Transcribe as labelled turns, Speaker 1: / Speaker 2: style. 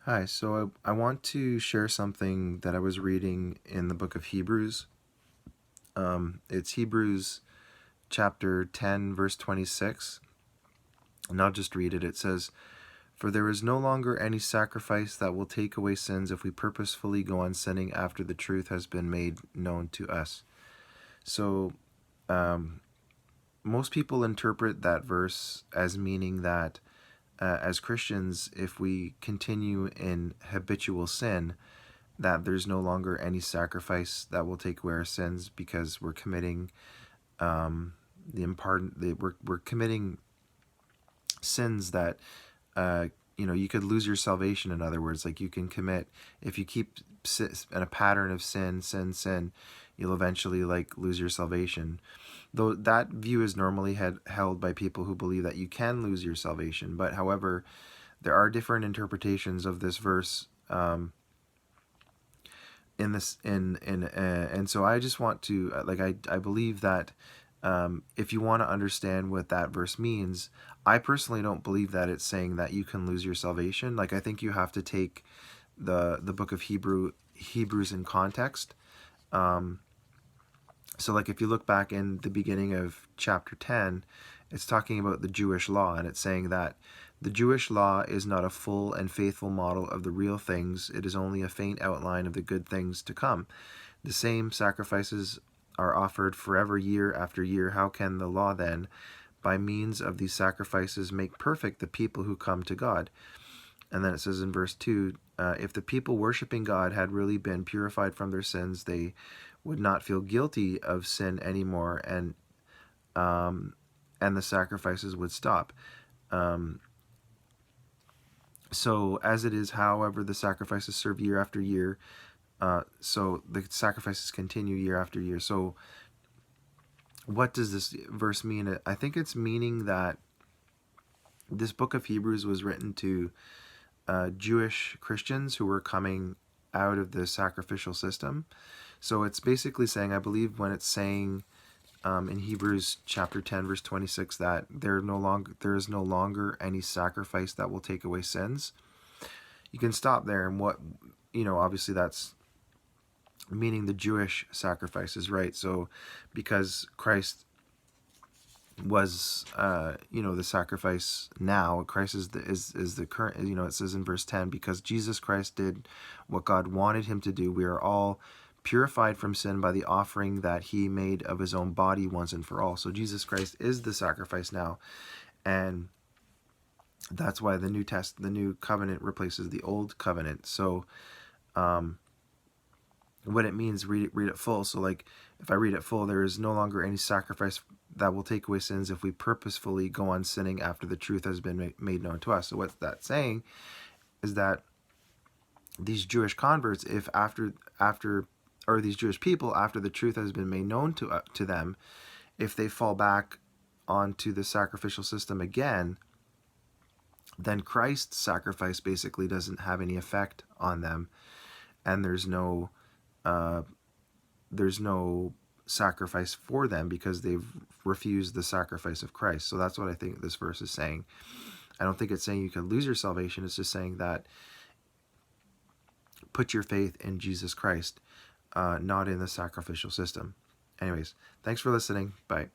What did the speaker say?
Speaker 1: Hi, so I want to share something that I was reading in the book of Hebrews. It's Hebrews chapter 10, verse 26. And I'll just read it. It says, "For there is no longer any sacrifice that will take away sins if we purposefully go on sinning after the truth has been made known to us." So, um, most people interpret that verse as meaning that as Christians, if we continue in habitual sin, that there's no longer any sacrifice that will take away our sins because we're committing we're committing sins that you could lose your salvation. In other words, like you can commit, if you keep in a pattern of sin, you'll eventually like lose your salvation. Though that view is normally held by people who believe that you can lose your salvation. But however, there are different interpretations of this verse. In this in And so I just want to I believe that if you want to understand what that verse means, I personally don't believe that it's saying that you can lose your salvation. Like, I think you have to take the book of Hebrews in context. So like, if you look back in the beginning of chapter 10, it's talking about the Jewish law, and it's saying that the Jewish law is not a full and faithful model of the real things. It is only a faint outline of the good things to come. The same sacrifices are offered forever, year after year. How can the law then, by means of these sacrifices, make perfect the people who come to God? And then it says in verse 2, if the people worshiping God had really been purified from their sins, they would not feel guilty of sin anymore, and the sacrifices would stop. So as it is, however, the sacrifices serve year after year. So the sacrifices continue year after year. So what does this verse mean? I think it's meaning that this book of Hebrews was written to Jewish Christians who were coming out of the sacrificial system. So it's basically saying, I believe when it's saying in Hebrews chapter 10, verse 26, that there is no longer any sacrifice that will take away sins. You can stop there, and obviously that's meaning the Jewish sacrifices, right? So because Christ was the sacrifice now, Christ is the current. It says in verse 10, because Jesus Christ did what God wanted him to do, we are all purified from sin by the offering that he made of his own body once and for all. So Jesus Christ is the sacrifice now, and that's why the new covenant replaces the old covenant. So what it means, read it full. So like, if I read it full, there is no longer any sacrifice that will take away sins if we purposefully go on sinning after the truth has been made known to us. So what that's saying is that these Jewish converts, if or these Jewish people, after the truth has been made known to them, if they fall back onto the sacrificial system again, then Christ's sacrifice basically doesn't have any effect on them, and there's no sacrifice for them because they've refused the sacrifice of Christ. So that's what I think this verse is saying. I don't think it's saying you can lose your salvation. It's just saying that put your faith in Jesus Christ, not in the sacrificial system. Anyways, thanks for listening. Bye.